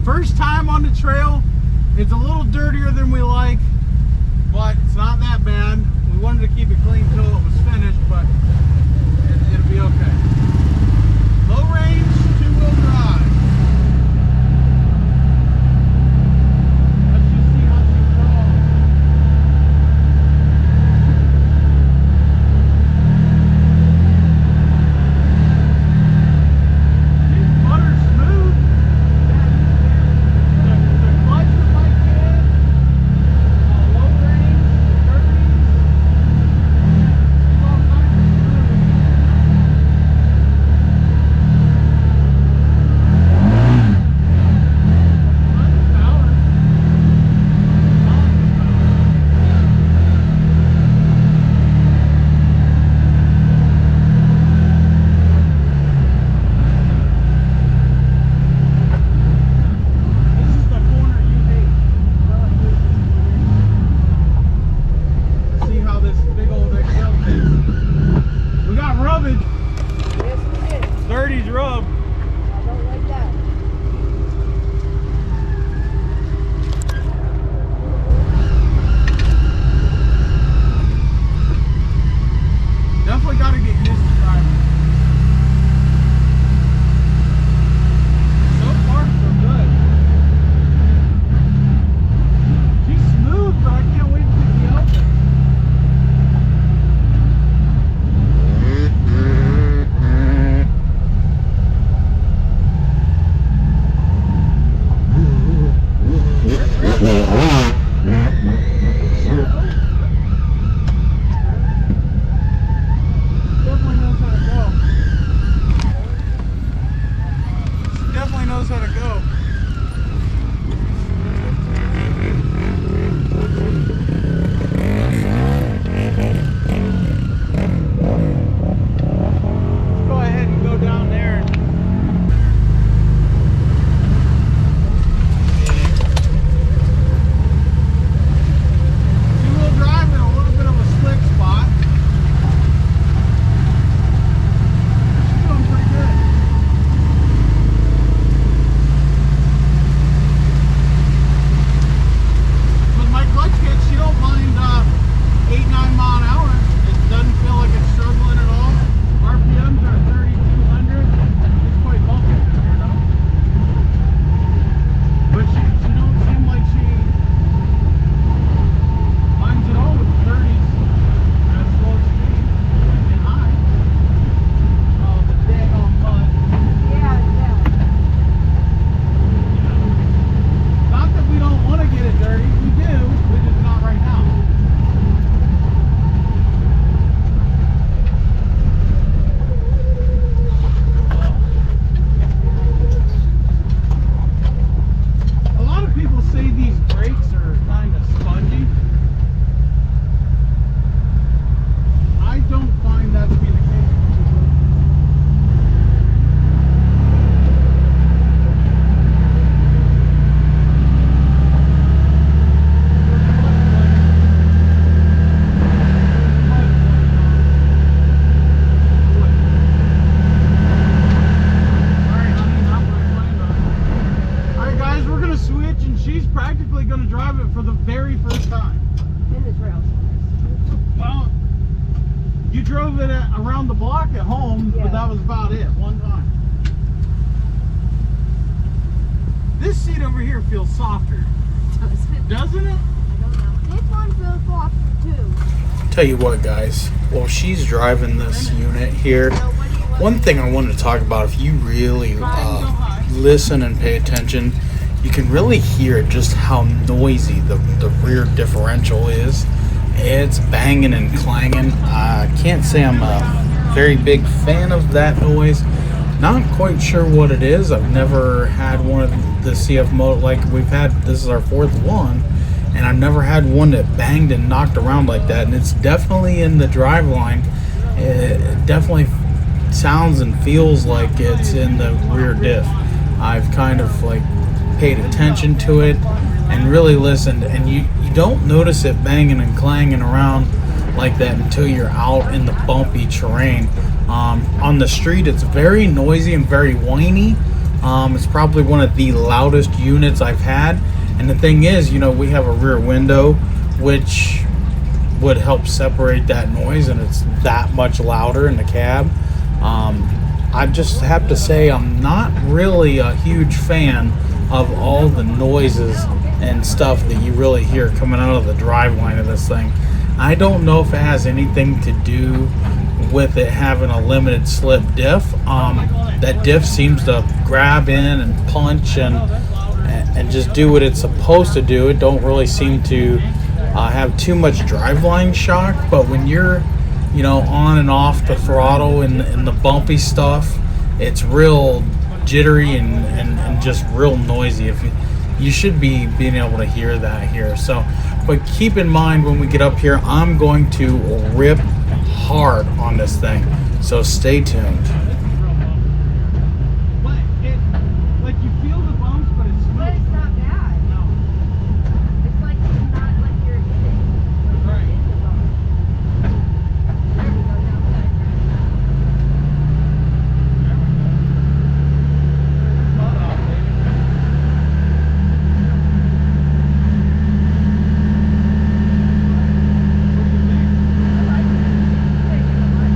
First time on the trail. It's a little dirtier than we like, but it's not that bad. We wanted to keep it clean until it was finished, but it'll be okay. Low range, 2-wheel drive. Let's just see how she crawls. She's butter smooth. The clutch is like good. Low range, 30s. She's all kinds of smooth. See how this big old XL is. We got rubbage. Yes, we did. 30s rub. I don't like that. Definitely got to get used to driving. So far, so good. She's smooth, but I can't wait to get the out there. Definitely knows how to go. She definitely knows how to go. Let's go ahead and go down there. Two-wheel drive in a little bit of a slick spot. She's doing pretty good. With my clutch kit, she don't mind 8-9 mile an hour. It doesn't feel like it's struggling at all. RPMs are 3,200. It's quite bulky in here though. But she don't seem like she minds at all with the 30s at slow speed and high. Oh, the daggone mud. Yeah, yeah. Not that we don't want to get it dirty. We do. We're just not right now. A lot of people say these brakes are kind of spongy. I don't find that to be the case. Alright guys, we're gonna switch and she's practically gonna drive it for the very first time. In the trails. Well, you drove it around the block at home, Yeah. but that was about it, one time. This seat over here feels softer, doesn't it? I don't know. This one feels softer too. Tell you what, guys, while she's driving this unit here, one thing I wanted to talk about, if you really listen and pay attention, you can really hear just how noisy the rear differential is. It's banging and clanging. I can't say I'm a very big fan of that noise. Not quite sure what it is. I've never had one of the CFMOTO, like we've had, this is our fourth one, and I've never had one that banged and knocked around like that. And it's definitely in the Driveline. It definitely sounds and feels like it's in the rear diff. I've kind of like paid attention to it and really listened, and you don't notice it banging and clanging around like that until you're out in the bumpy terrain. On the street, it's very noisy and very whiny. It's probably one of the loudest units I've had. And the thing is, you know, we have a rear window, which would help separate that noise, and it's that much louder in the cab. I just have to say I'm not really a huge fan of all the noises and stuff that you really hear coming out of the driveline of this thing. I don't know if it has anything to do with it having a limited slip diff. That diff seems to grab in and punch and just do what it's supposed to do. It don't really seem to have too much driveline shock, but when you're, you know, on and off the throttle and the bumpy stuff, it's real jittery and just real noisy. If you should be being able to hear that here. So, but keep in mind when we get up here, I'm going to rip hard on this thing. So stay tuned. Like you feel the bumps, but it's smooth. But it's not bad. No. It's like it's not like you're hitting. Like Right. you're in the bump. There we go. Now we got it right. Butt off, baby. What do you think? I like it. I like it a lot.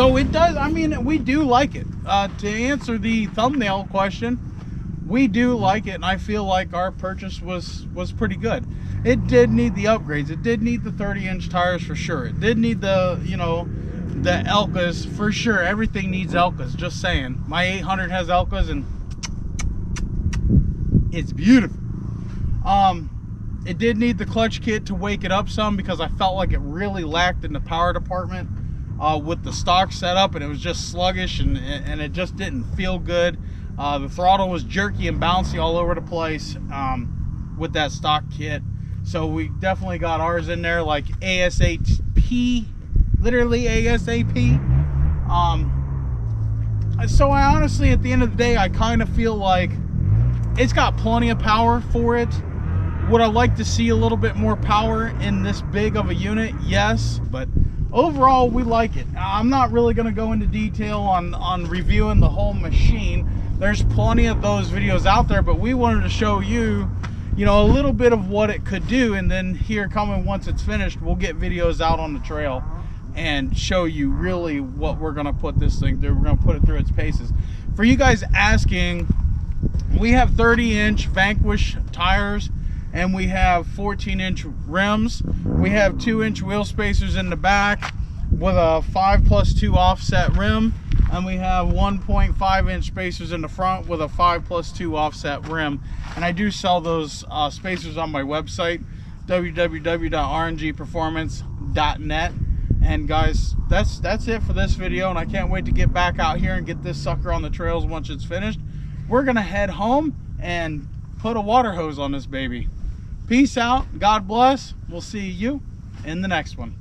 So it does, I mean, we do like it. To answer the thumbnail question, we do like it, and I feel like our purchase was pretty good. It did need the upgrades. It did need the 30-inch tires for sure. It did need the, you know, the Elkas for sure. Everything needs Elkas, just saying. My 800 has Elkas, and it's beautiful. It did need the clutch kit to wake it up some, because I felt like it really lacked in the power department with the stock setup, and it was just sluggish, and it just didn't feel good. The throttle was jerky and bouncy all over the place with that stock kit. So we definitely got ours in there like ASAP, literally ASAP. So I honestly, at the end of the day, I kind of feel like it's got plenty of power for it. Would I like to see a little bit more power in this big of a unit? Yes, but overall we like it. I'm not really going to go into detail on reviewing the whole machine. There's plenty of those videos out there, but we wanted to show you, you know, a little bit of what it could do, and then here coming once it's finished, we'll get videos out on the trail and show you really what we're going to put this thing through. We're going to put it through its paces. For you guys asking, we have 30-inch Vanquish tires, and we have 14-inch rims. We have 2-inch wheel spacers in the back with a 5+2 offset rim, and we have 1.5-inch spacers in the front with a 5+2 offset rim. And I do sell those spacers on my website, www.rngperformance.net. And guys, that's it for this video, and I can't wait to get back out here and get this sucker on the trails once it's finished. We're gonna head home and put a water hose on this baby. Peace out, God bless. We'll see you in the next one.